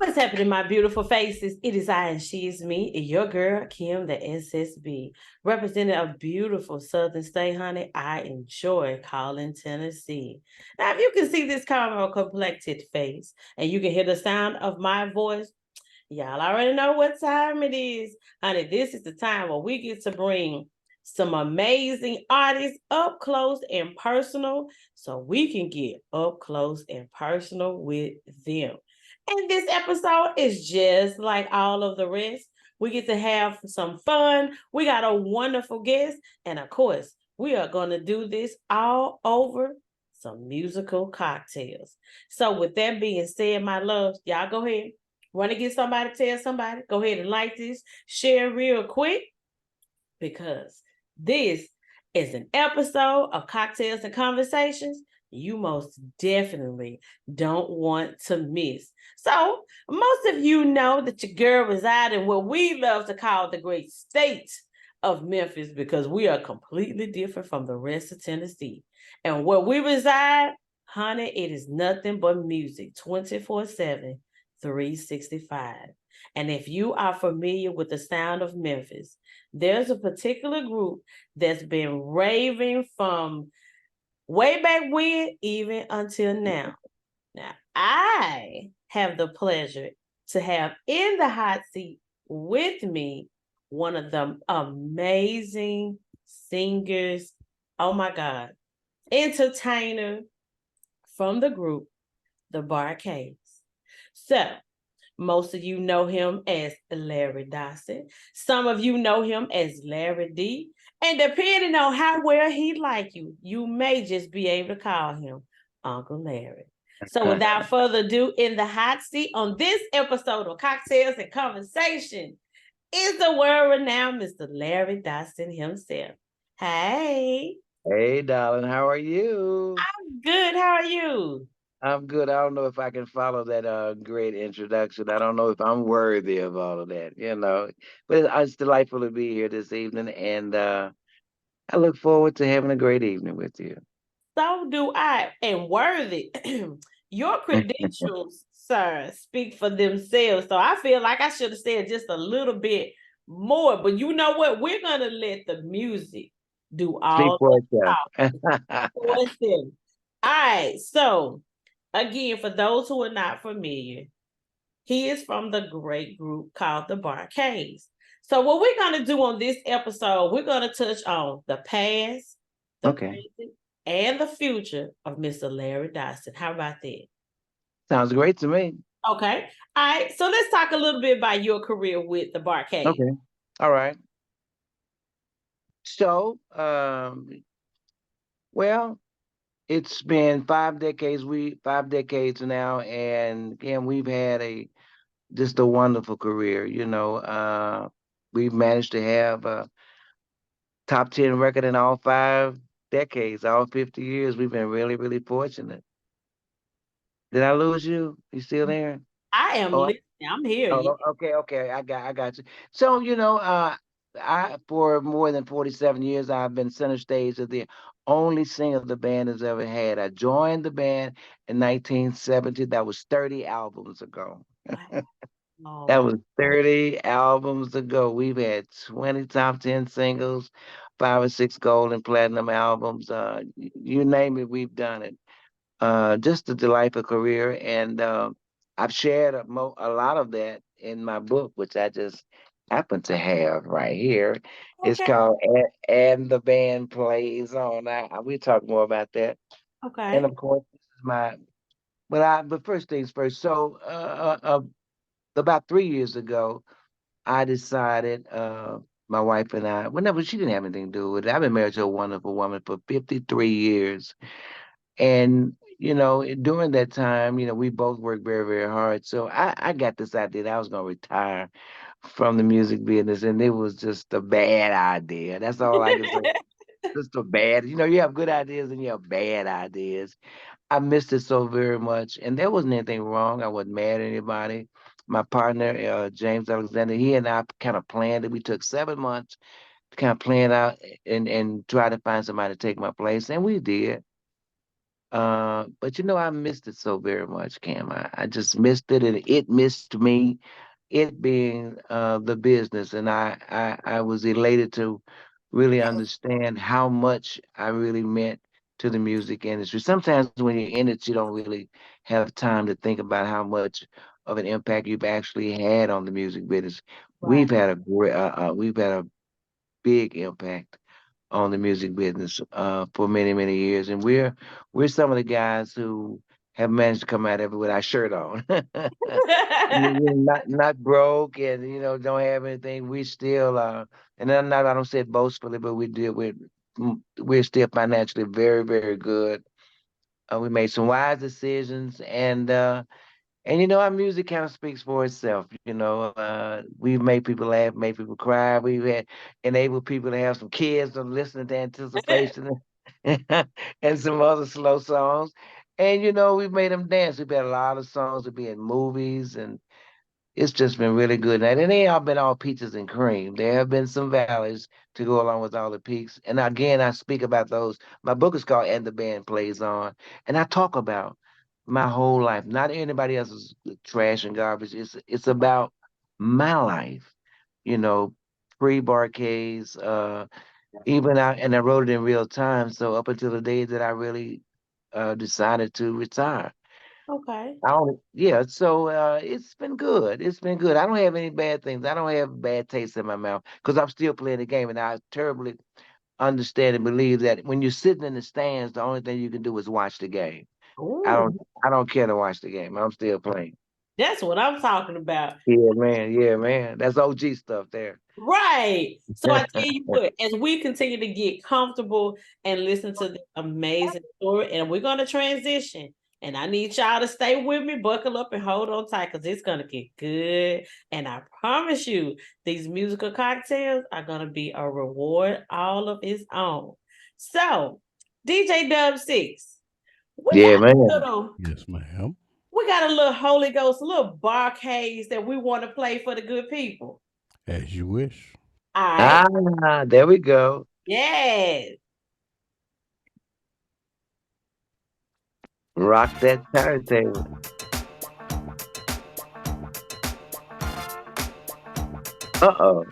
What's happening, my beautiful faces? It is I and she is me, your girl, Kim, the SSB. Representing a beautiful southern state, honey, I enjoy calling Tennessee. Now, if you can see this caramel complected face and you can hear the sound of my voice, y'all already know what time it is. Honey, this is the time where we get to bring some amazing artists up close and personal so we can get up close and personal with them. And this episode is just like all of the rest. We get to have some fun. We got a wonderful guest. And of course, we are going to do this all over some musical cocktails. So, with that being said, my loves, y'all go ahead. Want to get somebody, tell somebody, go ahead and like this, share real quick, because this is an episode of Cocktails and Conversations you most definitely don't want to miss. So, most of you know that your girl resides in what we love to call the great state of Memphis, because we are completely different from the rest of Tennessee. And where we reside, honey, it is nothing but music 24/7, 365. And if you are familiar with the sound of Memphis, there's a particular group that's been raving from way back when, even until now. Now, I have the pleasure to have in the hot seat with me one of the amazing singers, oh my God, entertainer from the group, the Bar-kays. So, most of you know him as Larry Dodson. Some of you know him as Larry D. And depending on how well he like you, you may just be able to call him Uncle Larry. So without further ado, in the hot seat on this episode of Cocktails and Conversation is the world-renowned Mr. Larry Dodson himself. Hey. Hey, darling, how are you? I'm good. How are you? I'm good. I don't know if I can follow that great introduction. I don't know if I'm worthy of all of that. But it's delightful to be here this evening, and I look forward to having a great evening with you. So do I. And worthy, your credentials, sir, speak for themselves. So I feel like I should have said just a little bit more. But you know what? We're going to let the music do Speak all for the itself. talking for itself. All right. So, again, for those who are not familiar, he is from the great group called the Bar-kays. So, what we're going to do on this episode, we're going to touch on the past, the Okay, present, and the future of Mr. Larry Dodson. How about that? sounds great to me. Okay. All right. So let's talk a little bit about your career with the Bar-kays. Okay, all right. So, well, it's been 5 decades. 5 decades now, and again, we've had a just a wonderful career. We've managed to have a top 10 record in all 5 decades, all 50 years. We've been really, really fortunate. Did I lose you? You still there? I am Oh, listening. I'm here. oh, okay. I got you. So, I for more than 47 years, I've been center stage of the only singer the band has ever had. I joined the band in 1970. That was 30 albums ago. That Wow. was 30 albums ago. We've had 20 top 10 singles, 5 or 6 gold and platinum albums. You name it, we've done it. Just a delightful career. And I've shared a lot of that in my book, which I just happen to have right here. It's Okay. called And the Band Plays On. We talk more about that. And Okay. of course, this is but first things first. So, about 3 years ago, I decided, my wife and I, whenever she didn't have anything to do with it. I've been married to a wonderful woman for 53 years. And, during that time, we both worked very, very hard. So I got this idea that I was going to retire from the music business. And it was just a bad idea. That's all I can say. Just a bad, you have good ideas and you have bad ideas. I missed it so very much, and there wasn't anything wrong. I wasn't mad at anybody. My partner, James Alexander, he and I kind of planned it. We took 7 months to kind of plan out and try to find somebody to take my place, and we did. But I missed it so very much, Cam. I just missed it, and it missed me. It being the business, and I was elated to really understand how much I really meant to the music industry. Sometimes when you're in it, you don't really have time to think about how much of an impact you've actually had on the music business. Right. We've had a big impact on the music business for many, many years. And we're some of the guys who have managed to come out of it with our shirt on. We're not broke and don't have anything. We still and I don't say it boastfully, but we're still financially very, very good. We made some wise decisions, and our music kind of speaks for itself. We've made people laugh, made people cry. We've had enabled people to have some kids to listen to Anticipation and some other slow songs. And we've made them dance. We've had a lot of songs to be in movies, and it's just been really good. And it ain't all been all peaches and cream. There have been some valleys to go along with all the peaks. And again, I speak about those. My book is called And the Band Plays On. And I talk about my whole life, not anybody else's trash and garbage. It's about my life, you know, pre-Bar-kays, and I wrote it in real time. So up until the day that I really decided to retire. Okay. Yeah, so it's been good. It's been good. I don't have any bad things. I don't have bad taste in my mouth because I'm still playing the game, and I terribly understand and believe that when you're sitting in the stands, the only thing you can do is watch the game. I Ooh, don't I don't care to watch the game. I'm still playing. that's what I'm talking about. Yeah, man. Yeah, man. That's OG stuff there. Right. So I tell you what, as we continue to get comfortable and listen to the amazing story, and we're gonna transition. And I need y'all to stay with me, buckle up and hold on tight because it's gonna get good. And I promise you, these musical cocktails are gonna be a reward all of its own. So, DJ Dub Six, we Yeah, got a man. little, Yes, ma'am. we got a little Holy Ghost, a little Bar-kays that we want to play for the good people. As you wish. All right. There we go. Yes. Rock that turntable. Uh-oh.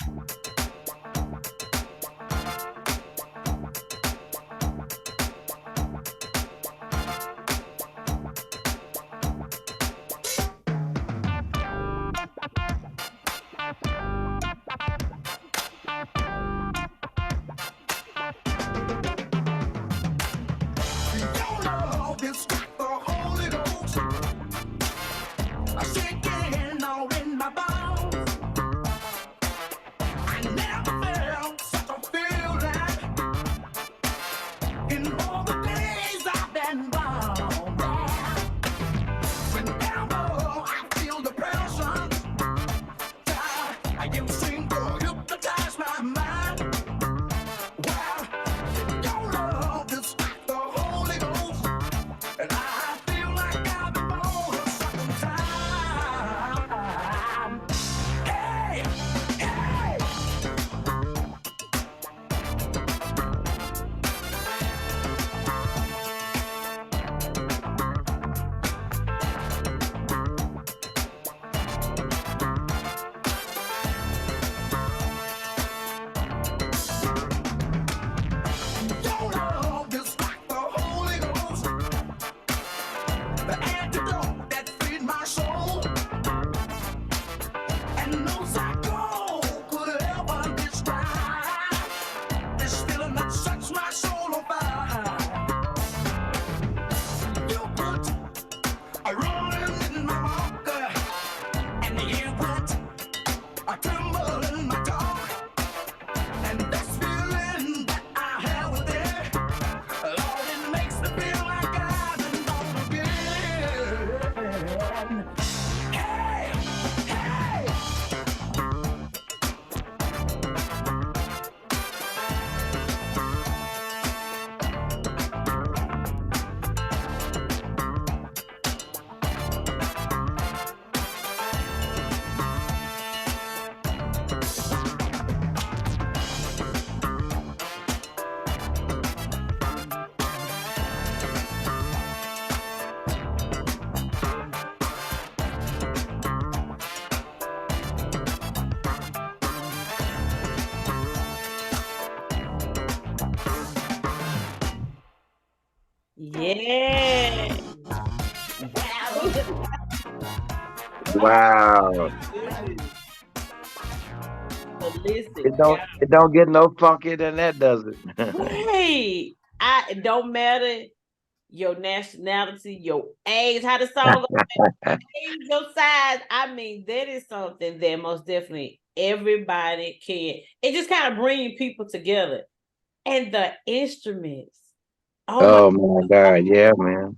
Yeah. Oh Wow. my goodness. So listen, It don't get no funkier than that, does it? right. It don't matter your nationality, your age, how the song goes, age, your size. I mean, that is something that most definitely everybody can. It just kind of bring people together. And the instruments. Oh my, Oh my God, yeah, man.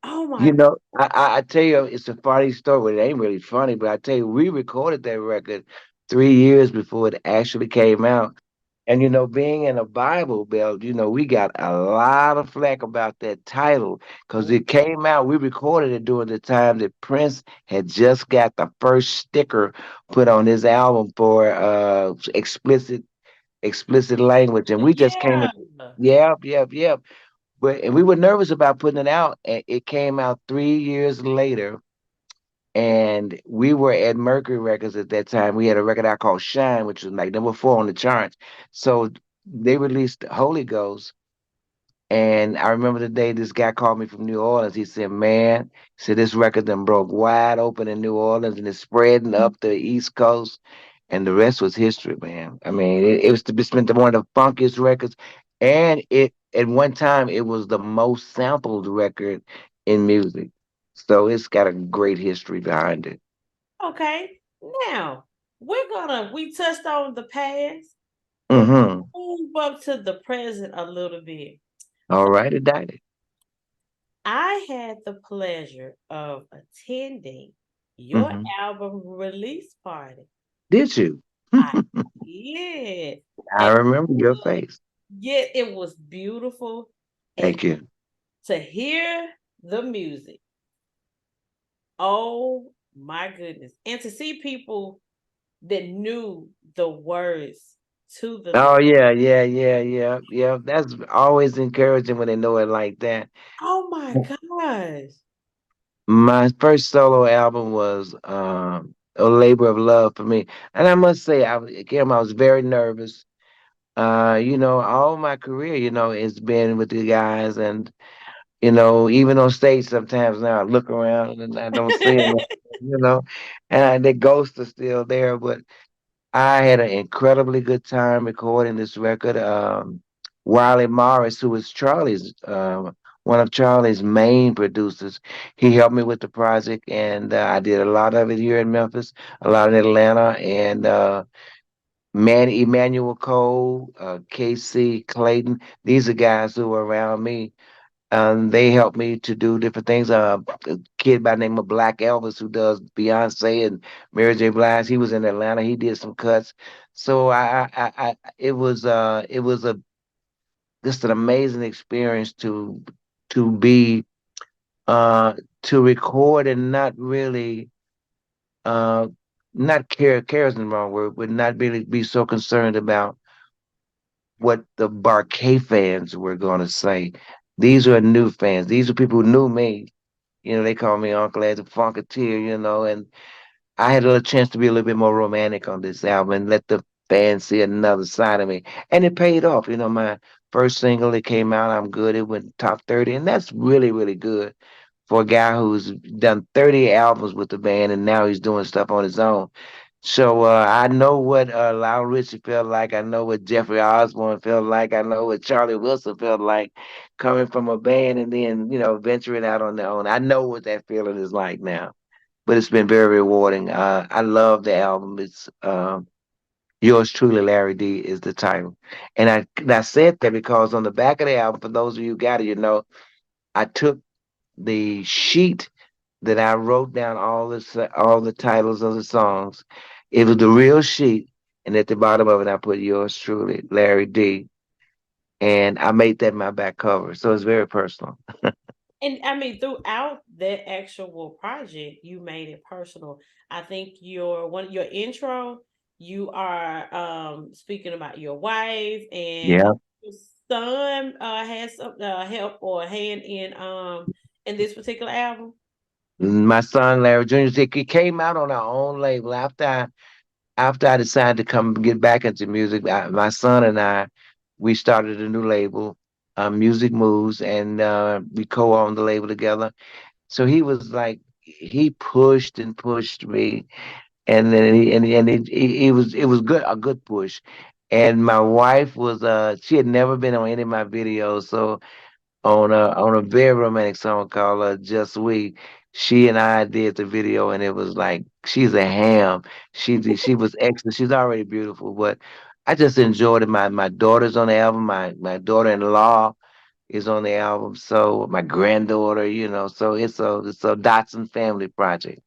oh my You God. know, I tell you, it's a funny story. Well, it ain't really funny, but I tell you, we recorded that record 3 years before it actually came out. And you know, being in a Bible Belt, you know, we got a lot of flack about that title because it came out. We recorded it during the time that Prince had just got the first sticker put on his album for explicit language, and we just came in. Yeah. Yep, yep, yep. But and we were nervous about putting it out, and it came out 3 years later. And we were at Mercury Records at that time. We had a record out called Shine, which was like number 4 on the charts. So they released Holy Ghost. And I remember the day this guy called me from New Orleans. He said, "Man," he said, "this record done broke wide open in New Orleans and it's spreading up the East Coast." And the rest was history, man. I mean, it was to be spent one of the funkiest records. And it at one time it was the most sampled record in music. So it's got a great history behind it. Okay. Now we touched on the past. We're Mm-hmm. gonna move up to the present a little bit. All right, it died. I had the pleasure of attending your Mm-hmm. album release party. Did you? I did. I And remember your face. yeah, it was beautiful. And Thank you. to hear the music, oh my goodness. And to see people that knew the words to the Oh lyrics. yeah, yeah, yeah, yeah, yeah. That's always encouraging when they know it like that. Oh my gosh. My first solo album was a labor of love for me, and I must say, Kim, I was very nervous. You know, all my career, you know, it's been with the guys, and you know, even on stage sometimes now I look around and I don't see them, you know, and the ghosts are still there, but I had an incredibly good time recording this record. Wiley Morris, who was Charlie's one of Charlie's main producers, he helped me with the project, and I did a lot of it here in Memphis, a lot in Atlanta, and Man Emmanuel Cole, KC Clayton. These are guys who were around me. They helped me to do different things. A kid by the name of Black Elvis who does Beyonce and Mary J. Blige. He was in Atlanta. He did some cuts. So it was a just an amazing experience to be to record and not really uh not care is the wrong word, but not really be so concerned about what the Bar-Kay fans were going to say. These are new fans. These are people who knew me. You know, they call me Uncle as a Funketeer, you know, and I had a little chance to be a little bit more romantic on this album and let the fans see another side of me. And it paid off. You know, my first single that came out, I'm Good, it went top 30. And that's really, really good for a guy who's done 30 albums with the band and now he's doing stuff on his own. So I know what Lionel Richie felt like. I know what Jeffrey Osborne felt like. I know what Charlie Wilson felt like coming from a band and then, you know, venturing out on their own. I know what that feeling is like now, but it's been very rewarding. I love the album. It's Yours Truly, Larry D is the title. And I said that because on the back of the album, for those of you who got it, you know, I took the sheet that I wrote down all the titles of the songs. It was the real sheet, and at the bottom of it, I put Yours Truly, Larry D, and I made that my back cover. So it's very personal. And I mean, throughout that actual project, you made it personal. I think your intro, you are speaking about your wife and Yeah. your son has some help or hand in this particular album. My son Larry Jr. He came out on our own label after I decided to come get back into music. My son and I, we started a new label, Music Moves, and we co-owned the label together. So he was like, he pushed and pushed me, and then he was, it was good, a good push. And my wife was, she had never been on any of my videos, so on a very romantic song called "Just We." She and I did the video, and it was like she's a ham. She was excellent. She's already beautiful, but I just enjoyed it. My daughter's on the album. My daughter-in-law is on the album. So my granddaughter, so it's a Dodson family project.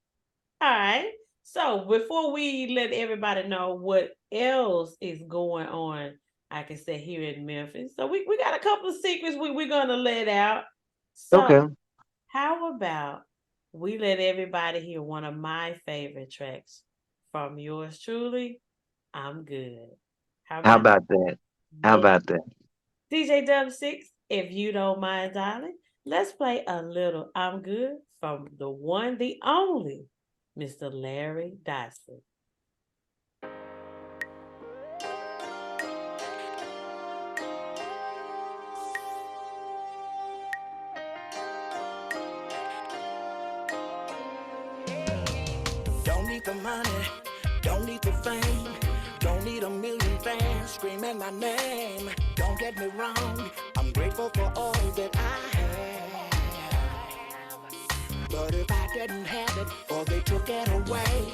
All right. So before we let everybody know what else is going on, I can say here in Memphis. So we got a couple of secrets we're gonna let out. So Okay. how about we let everybody hear one of my favorite tracks from yours truly? I'm good. How How about about that? How yeah. about that? DJ W6, if you don't mind, darling, let's play a little I'm Good from the one, the only, Mr. Larry Dodson. Don't need the money, don't need the fame, don't need a million fans screaming my name. Don't get me wrong, I'm grateful for all that I have. But if I didn't have it or they took it away,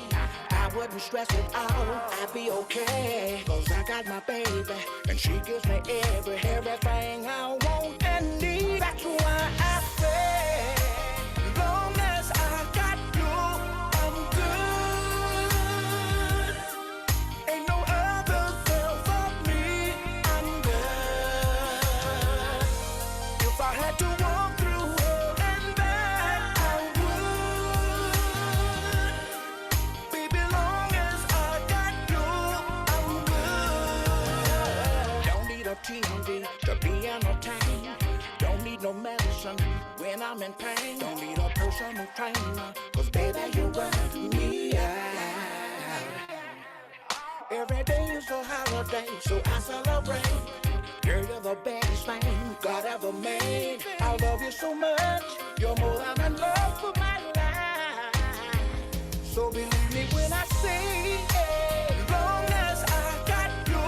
I wouldn't stress it out, I'd be okay. Cause I got my baby and she gives me everything I want and need. That's why I say, long as I got you, I'm good. Ain't no other girl for me, I'm good. If I had to walk through hell and back, I would. Baby, long as I got you, I'm good. Don't need a TV to be entertained. Don't need no medicine when I'm in pain. Don't need a personal trainer, cause baby, you work me out. Every day is a holiday, so I celebrate. Girl, you're the best thing God ever made. I love you so much, you're more than enough for my life. So believe me when I say, as long as I got you,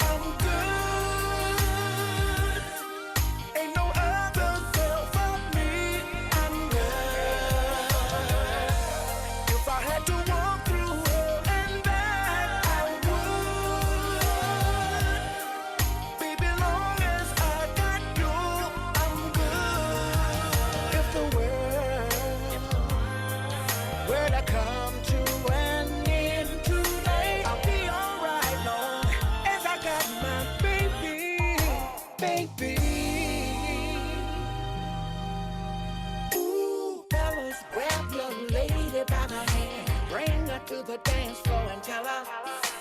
I'm good. Ain't no other girl for me, I'm good. If I had to walk through hell and back, I would. Baby, long as I got you, I'm good. If the world were to come to an end today, I'll be alright, long as I got my baby. Ooh, fellas, grab your lady by the hand, bring her to the dance floor and tell her,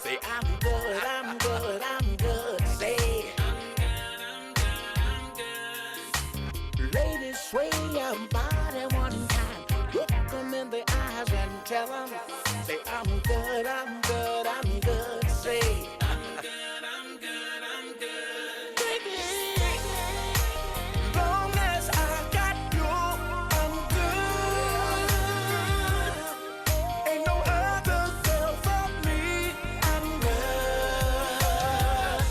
say I'm good, I'm good, I'm good. Say, ladies, sway your body one time, look them in the eyes and tell them, say I'm good, I'm good, I'm good. Say, baby, long as I got you, I'm good. Ain't no other girl for me, I'm good.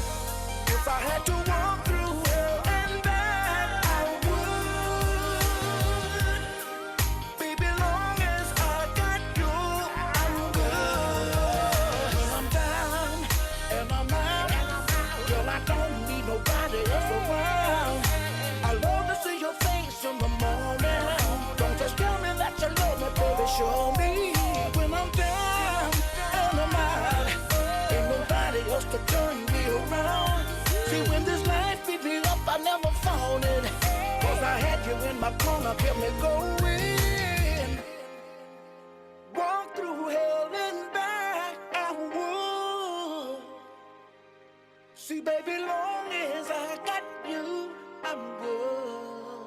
If I had to walk through hell and back, I would. Baby, long as I got you, I'm good. When I'm down and I'm out, girl, I don't need nobody else around. I love to see your face in the morning. Don't just tell me that you love me, baby, show me. When I'm down and I'm out, ain't nobody else to turn me around. See, when this life beat me up, I never found it. Cause I had you in my corner, kept me going. Walk through hell and back, I would. See, baby, long as I got you, I'm good.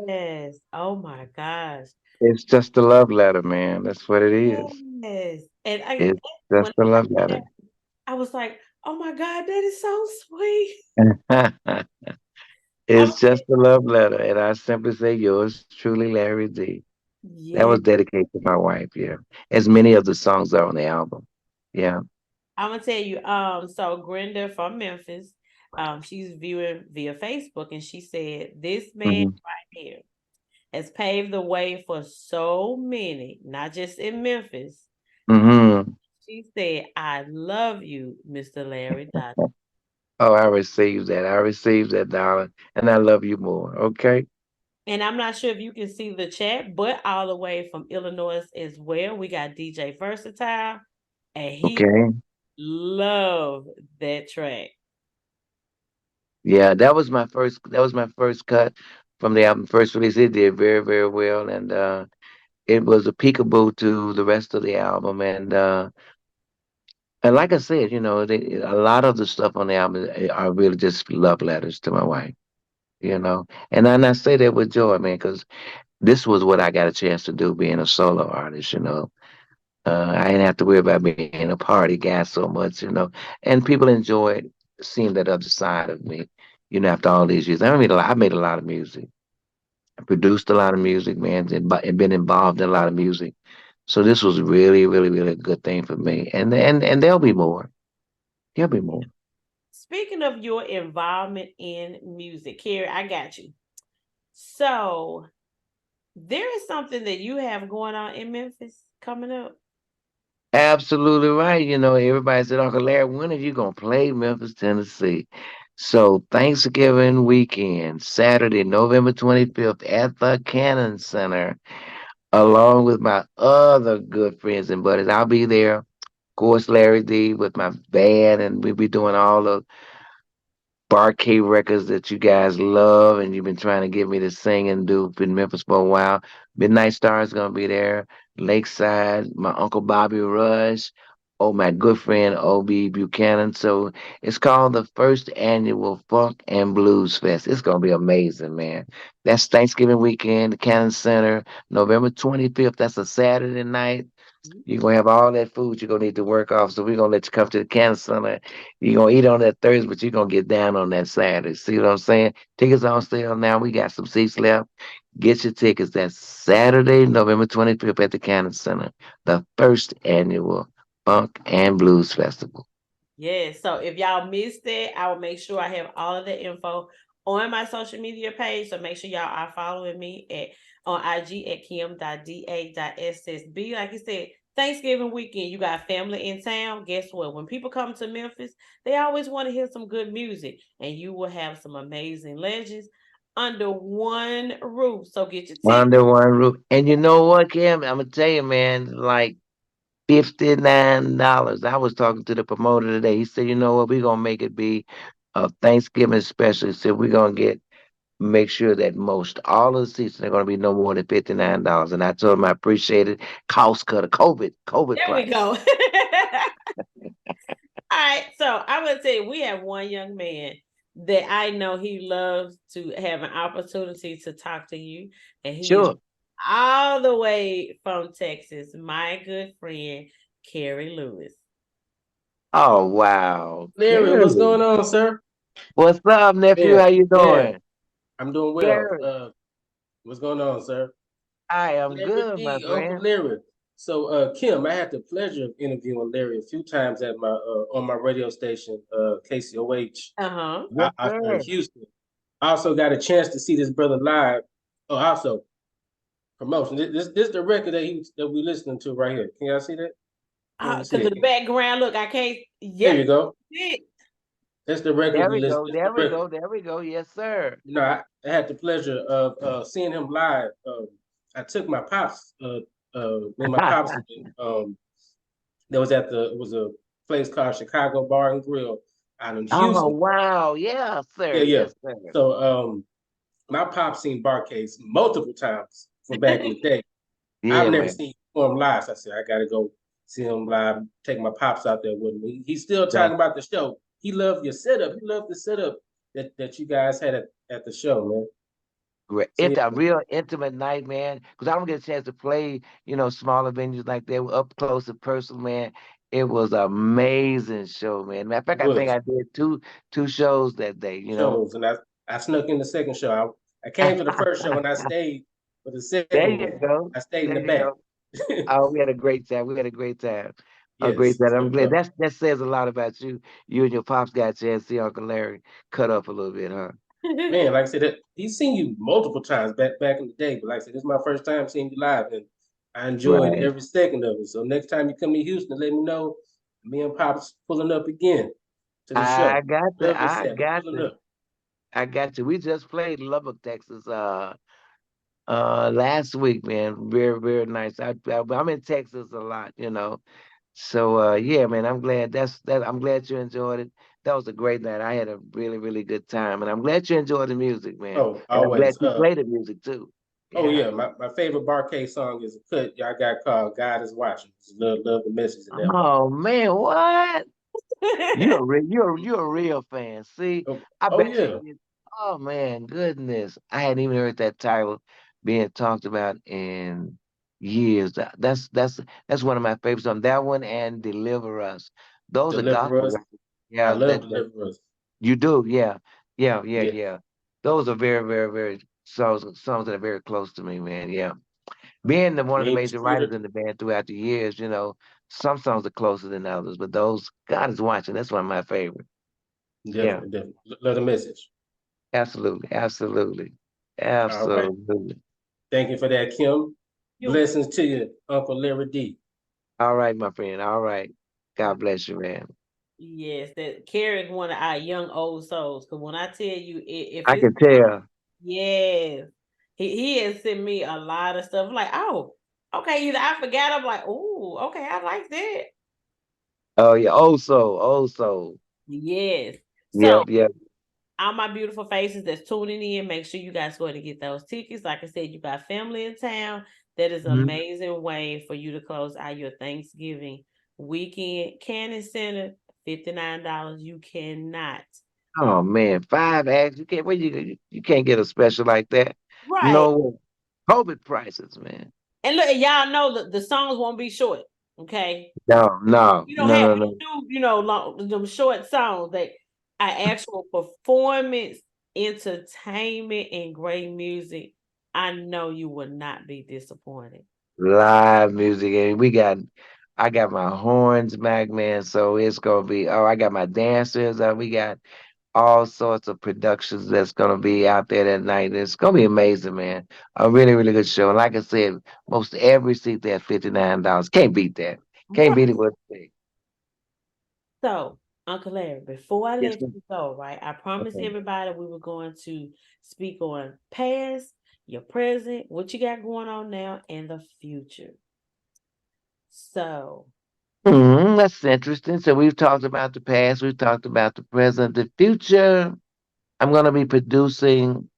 Yes. Oh my gosh. It's just a love letter, man. That's what it is. Yes. And I It's when just a I love heard that, letter. I was like, Oh my God, that is so sweet. I'm It's just a love letter, and I simply say yours truly, Larry D. That yeah. was dedicated to my wife, yeah. As many of the songs are on the album. Yeah. I'm gonna tell you, so Grenda from Memphis, she's viewing via Facebook and she said, this man Hmm. right here has paved the way for so many, not just in Memphis. Hmm. She said, I love you, Mr. Larry Dodson. Oh, I received that. I received that, darling. And I love you more. Okay. And I'm not sure if you can see the chat, but all the way from Illinois as well. We got DJ Versatile, and he Okay. loved that track. Yeah, that was my first cut from the album first release. It did very, very well. And it was a peekaboo to the rest of the album. And like I said, a lot of the stuff on the album are really just love letters to my wife. And I say that with joy, man, because this was what I got a chance to do being a solo artist. I didn't have to worry about being a party guy so much. And people enjoyed seeing that other side of me, after all these years. I made a lot of music. I produced a lot of music, man, and been involved in a lot of music. So this was really, really, really a good thing for me. And there'll be more. There'll be more. Speaking of your involvement in music, Carrie, I got you. So there is something that you have going on in Memphis coming up. Absolutely right. Everybody said, Uncle Larry, when are you gonna play Memphis, Tennessee? So Thanksgiving weekend, Saturday, November 25th at the Cannon Center, along with my other good friends and buddies. I'll be there. Of course, Larry D with my band, and we'll be doing all the Bar-kay records that you guys love, and you've been trying to get me to sing and do in Memphis for a while. Midnight Star is gonna be there. Lakeside, my Uncle Bobby Rush. Oh, my good friend O.B. Buchanan. So it's called the first annual Funk and Blues Fest. It's gonna be amazing, man. That's Thanksgiving weekend, the Cannon Center, November 25th. That's a Saturday night. You're gonna have all that food you're gonna need to work off. So we're gonna let you come to the Cancer Center. You're gonna eat on that Thursday, but you're gonna get down on that Saturday. See what I'm saying? Tickets on sale now. We got some seats left. Get your tickets. That's Saturday, November 25th at the Cancer Center, the first annual Funk and Blues Festival. Yes. So if y'all missed it, I will make sure I have all of the info on my social media page. So make sure y'all are following me on IG at kim.da.ssb. Like you said, Thanksgiving weekend, you got family in town. Guess what? When people come to Memphis, they always want to hear some good music, and you will have some amazing legends under one roof. So get your tickets. Under one roof. And you know what, Kim? I'm gonna tell you, man, like $59. I was talking to the promoter today. He said, you know what, we're gonna make it be a Thanksgiving special. He said we're gonna make sure that most all of the seats are gonna be no more than $59. And I told him I appreciate it. Cost cut of COVID There we price. go. All right, so I'm gonna tell you, we have one young man that I know he loves to have an opportunity to talk to you, and he is Sure. all the way from Texas. My good friend, Kerry Lewis. Oh wow. Larry, what's Gary. going on, sir? What's up, nephew? Yeah, How you yeah, doing? I'm doing well. Gary. What's going on, sir? I am Larry good, my D, Uncle friend. Larry. So, Kim, I had the pleasure of interviewing Larry a few times at my on my radio station, KCOH, Uh-huh. Yes, out there in sir. Houston. I also got a chance to see this brother live. Oh, also promotion. This the record that we listening to right here. Can y'all see that? Let me see Because of it. the background, look, I can't. There Yep. you go. it. That's the record There we we listen. go. That's the There we record. go. There we go. Yes, sir. I had the pleasure of seeing him live. I took my pops, when my pops, that was it was a place called Chicago Bar and Grill out in Oh Houston. wow. Yeah, Yeah, sir. yeah. Yes, sir. So my pops seen Bar-kays multiple times from back in the day. I've Yeah, never man. seen him perform live. So I said, I gotta go see him live, take my pops out there with me. He's still That's talking about the show. He loved your setup. He loved the setup that you guys had at the show, man. great. So It's yeah, a real intimate night, man. Because I don't get a chance to play, smaller venues like that up close and personal, man. It was an amazing show, man. Matter of fact, It I think was I did two shows that day, you know. shows, and I snuck in the second show. I came to the first show and I stayed for the There second you one. go. I stayed in There the you back. go. Oh, we had a great time. We had a great time. A great Yes, time. I'm so glad that says a lot about you. You and your pops got a chance to see Uncle Larry cut up a little bit, huh? man, like I said, he's seen you multiple times back in the day, but like I said, this is my first time seeing you live, and I enjoyed Right. every second of it. So next time you come to Houston, let me know. Me and Pops pulling up again to the I show. got you. February I 7th, we got pulling you. up. I got you. We just played Lubbock, Texas, last week, man. Very, very nice. I'm in Texas a lot, you know. So yeah, man, I'm glad I'm glad you enjoyed it. That was a great night. I had a really, really good time. And I'm glad you enjoyed the music, man. Oh, And I'm glad always. you played the music too. Oh Yeah. yeah, my favorite Bar-kays song is a cut y'all got called "God Is Watching." Just love the message in that one. Oh man, what? You're a real fan. See, Oh, I oh bet you yeah, did. Oh man, goodness. I hadn't even heard that title being talked about in years. That's one of my favorite songs. That one and Deliver Us. Those are Deliver gospel Us. records. I Yeah, love Deliver Us. you do. Yeah. Yeah, yeah, Yeah, yeah. Those are very, very, very songs that are very close to me, man. Yeah. Being one of the Mean major writers Streeter. in the band throughout the years, you know, some songs are closer than others, but those God is watching. That's one of my favorites. Yeah, Definitely. Love the message. absolutely, absolutely, All right. absolutely. Thank you for that, Kim. You Blessings to you, Uncle Larry D. All right, my friend. All right. God bless you, man. yes, that Carrie's one of our young old souls. Because when I tell you, if I it's can tell. yes, he has sent me a lot of stuff. Like, oh, okay, I forgot. I'm like, oh, okay, I like that. Oh yeah. Oh so. Yes. So, Yep, yep. all my beautiful faces that's tuning in, make sure you guys go ahead and get those tickets. Like I said, you got family in town. That is an Mhm. amazing way for you to close out your Thanksgiving weekend. Cannon Center, $59. You cannot. Oh man, 5 acts. You can't. Where you can't get a special like that. Right. No way. COVID prices, man. And look, y'all know that the songs won't be short. Okay. No, no, You don't no, have no, we no. don't do, them short songs that are actual performance, entertainment, and great music. I know you will not be disappointed. Live music, and I got my horns back, man. So it's gonna be. Oh, I got my dancers. We got all sorts of productions that's gonna be out there that night. It's gonna be amazing, man. A really, really good show. And like I said, most every seat there $59. Can't beat that. Can't Right. beat it with a So, Uncle Larry, before I Yes, let ma'am. you go, right? I promised Okay. everybody we were going to speak on past, your present, what you got going on now, and the future. So, That's interesting. So we've talked about the past, we've talked about the present, the future. I'm gonna be producing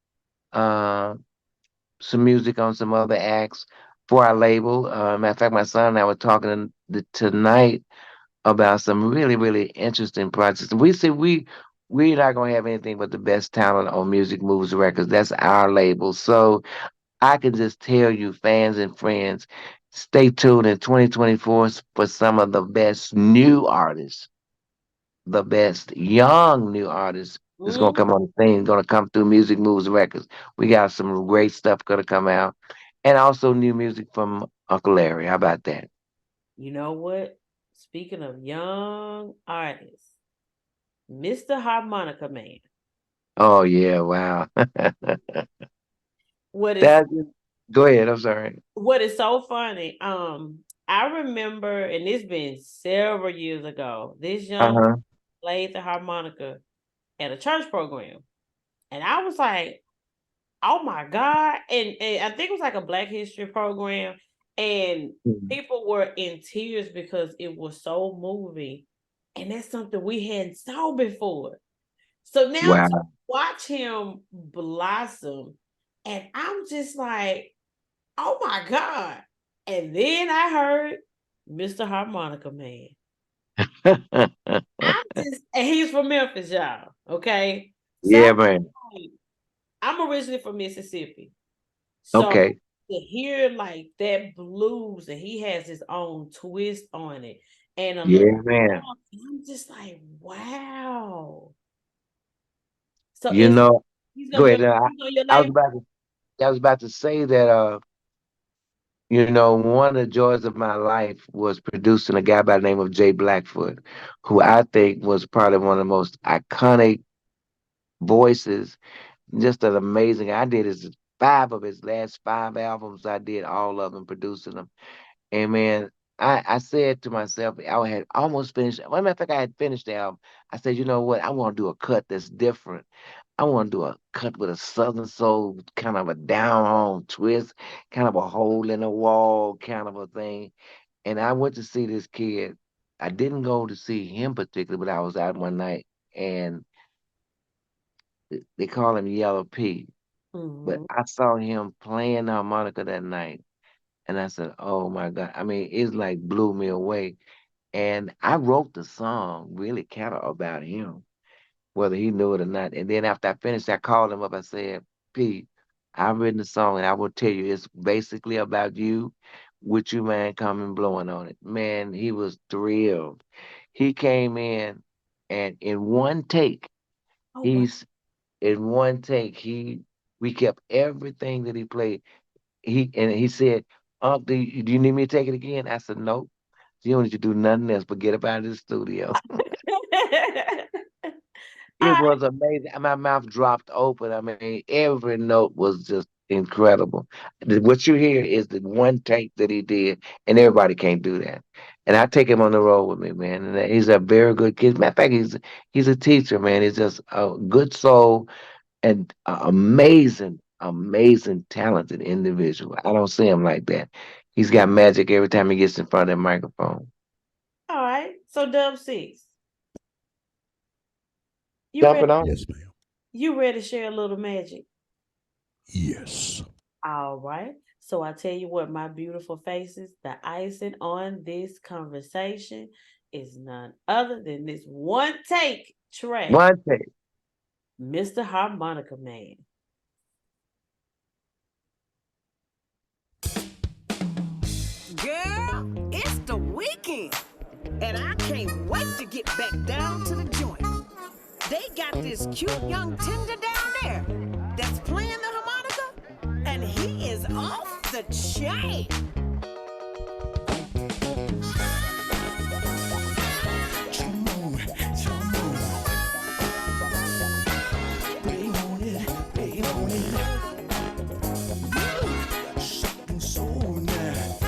uh some music on some other acts for our label. Matter of fact, my son and I were talking tonight about some really, really interesting projects. We said we're not gonna have anything but the best talent on Music Moves Records. That's our label. So I can just tell you, fans and friends, stay tuned in 2024 for some of the best new artists, the best young new artists that's gonna mm, come on the scene, gonna come through Music Moves Records. We got some great stuff gonna come out, and also new music from Uncle Larry. How about that? you know what? Speaking of young artists, Mr. Harmonica Man. Oh yeah, wow. What is That Go ahead. I'm sorry. what is so funny? I remember, and it's been several years ago. This Uh young huh. played the harmonica at a church program, and I was like, "Oh my god!" And I think it was like a Black History program, and people were in tears because it was so moving, and that's something we hadn't saw before. So now to Wow. watch him blossom, and I'm just like, oh my God. And then I heard Mr. Harmonica Man. And he's from Memphis, y'all. Okay. So Yeah, man. I'm originally from Mississippi. So Okay. to hear like that blues and he has his own twist on it. and a little Yeah, man. song, and I'm just like, wow. So You know, he's go gonna be ahead. he's on your I was label? about to, I was about to say that, one of the joys of my life was producing a guy by the name of Jay Blackfoot, who I think was probably one of the most iconic voices. Just an amazing. I did his 5 of his last 5 albums. I did all of them, producing them. And man, I said to myself, I had almost finished. Well, matter of fact, I had finished the album. I said, you know what? I want to do a cut that's different. I want to do a cut with a Southern soul, kind of a down home twist, kind of a hole in the wall kind of a thing. And I went to see this kid. I didn't go to see him particularly, but I was out one night and they call him Yellow P. But Mhm. I saw him playing the harmonica that night. And I said, oh my God. I mean, it's like blew me away. And I wrote the song really kind of about him, whether he knew it or not. And then after I finished, I called him up. I said, Pete, I've written the song and I will tell you it's basically about you. Would you mind coming blowing on it? Man, he was thrilled. He came in and in one take, Oh, wow. he's in one take, we kept everything that he played. He said, do you need me to take it again? I said, nope. You don't need to do nothing else but get up out of the studio. It Alright. was amazing. My mouth dropped open. I mean, every note was just incredible. What you hear is the one take that he did, and everybody can't do that. And I take him on the road with me, man. And he's a very good kid. Matter of fact, he's a teacher, man. He's just a good soul and amazing, amazing, talented individual. I don't see him like that. He's got magic every time he gets in front of that microphone. Alright. So Dub Six, you Dump ready it on. Yes, ma'am. you ready to share a little magic? Yes. All right. So I tell you what, my beautiful faces, the icing on this conversation is none other than this one take track, One take. Mr. Harmonica Man. Girl, it's the weekend, and I can't wait to get back down to the joint. They got this cute young tender down there that's playing the harmonica, and he is off the chain. Come on, come on. Play on it, play on it. Something so nice.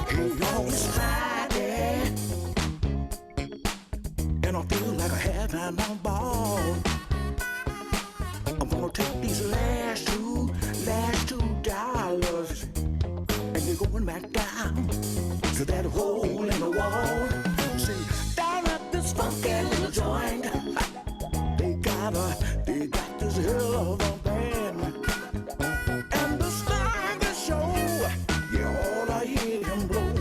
Hey, y'all, it's Friday, and I feel like I having a ball. I'm gonna take these last $2, and they're going back down to that hole in the wall. See, down at this funky little joint, they got this hell of a band, and the star the show. Yeah, all I hear him blow.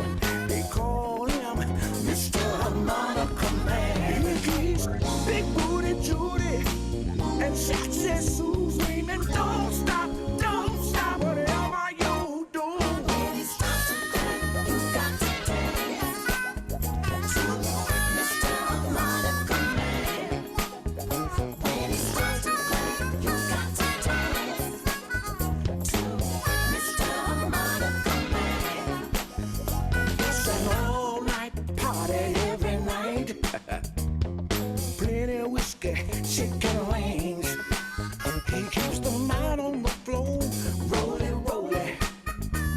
They call him Mr. Harmonica Man. He's big booty Judy and sexy Susan, and don't stop, whatever you do. When he starts to play, you got to dance to Mr. Harmonica Man. When he starts to play, you got to dance to Mr. Harmonica Man. It's an all-night party every night. Plenty of whiskey, chicken wings. He keeps them out on the floor, rolling.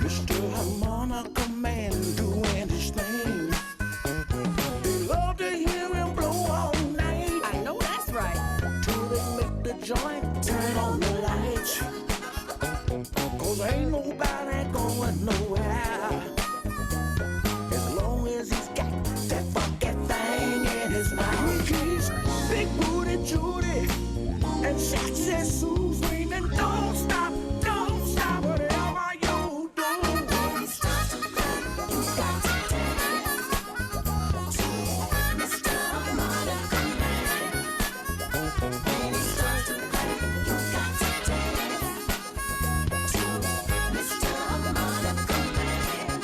Mr. Harmonica Man doing his thing. They love to hear him blow all night I know that's right. till they make the joint turn on the lights. 'Cause ain't nobody going nowhere as long as he's got that funky thing in his mouth. He's big booty Judy and sexy Susan, and don't stop, whatever you do. When he starts to play, you got to dance to Mr. Harmonica Man. When he starts to play, you got to dance to Mr. Harmonica Man.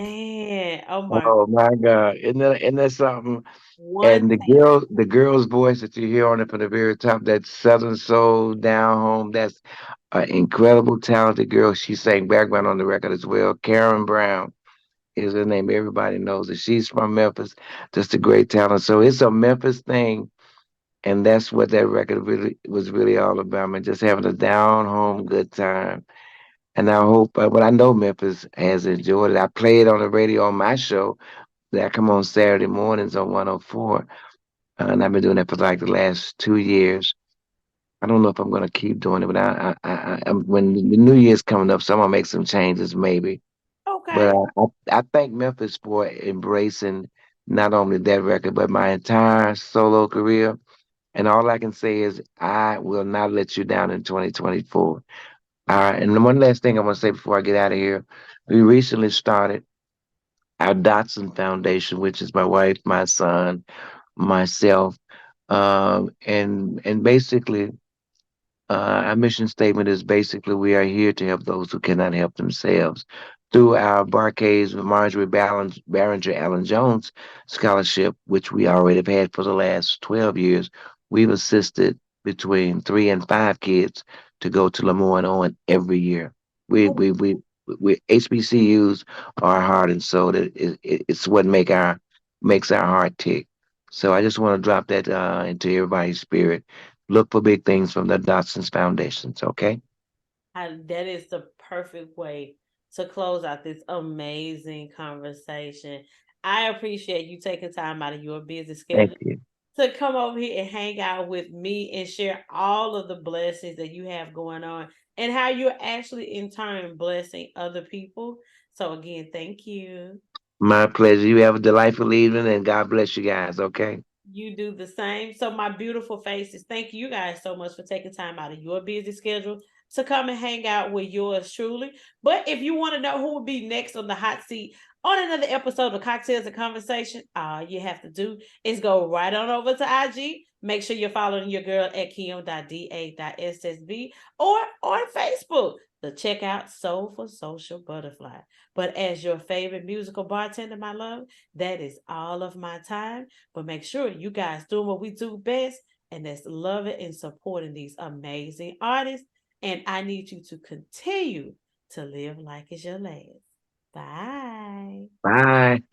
man. Oh my, Oh my God. Isn't that something? one And the girl's voice that you hear on it from the very top, that Southern soul down home, that's an incredible talented girl. She sang background on the record as well. Karen Brown is her name. Everybody knows it. She's from Memphis, just a great talent. So it's a Memphis thing, and that's what that record really was really all about, man. Just having a down home good time. And I hope, I know Memphis has enjoyed it. I play it on the radio on my show that I come on Saturday mornings on 104. And I've been doing that for like the last 2 years. I don't know if I'm gonna keep doing it, but when the New Year's coming up, so I'm gonna make some changes maybe. okay. But I thank Memphis for embracing not only that record, but my entire solo career. And all I can say is I will not let you down in 2024. All right. And then one last thing I want to say before I get out of here. We recently started our Dodson Foundation, which is my wife, my son, myself. And basically our mission statement is basically we are here to help those who cannot help themselves. Through our Bar-kays with Marjorie Barringer Allen Jones scholarship, which we already have had for the last 12 years, we've assisted between 3 and 5 kids to go to Lemoyne Owen every year. We HBCUs are our heart and soul. It's what makes our heart tick. So I just want to drop that into everybody's spirit. Look for big things from the Dotson's Foundations, okay? That is the perfect way to close out this amazing conversation. I appreciate you taking time out of your busy Thank schedule you. to come over here and hang out with me and share all of the blessings that you have going on and how you're actually in turn blessing other people. So again, thank you. My pleasure. You have a delightful evening and God bless you guys, okay? You do the same. So, my beautiful faces, thank you guys so much for taking time out of your busy schedule to come and hang out with yours truly. But if you want to know who will be next on the hot seat on another episode of Cocktails and Conversation, all you have to do is go right on over to IG. Make sure you're following your girl at kim.da.ssb or on Facebook to check out Soulful Social Butterfly. But as your favorite musical bartender, my love, that is all of my time. But make sure you guys doing what we do best, and that's loving and supporting these amazing artists. And I need you to continue to live like it's your last. Bye. Bye.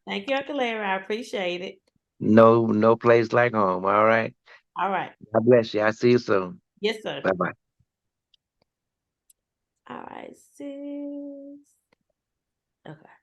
Thank you, Uncle Larry. I appreciate it. No place like home, all right? All right. God bless you. I'll see you soon. Yes, sir. Bye-bye. All right, sis. Okay.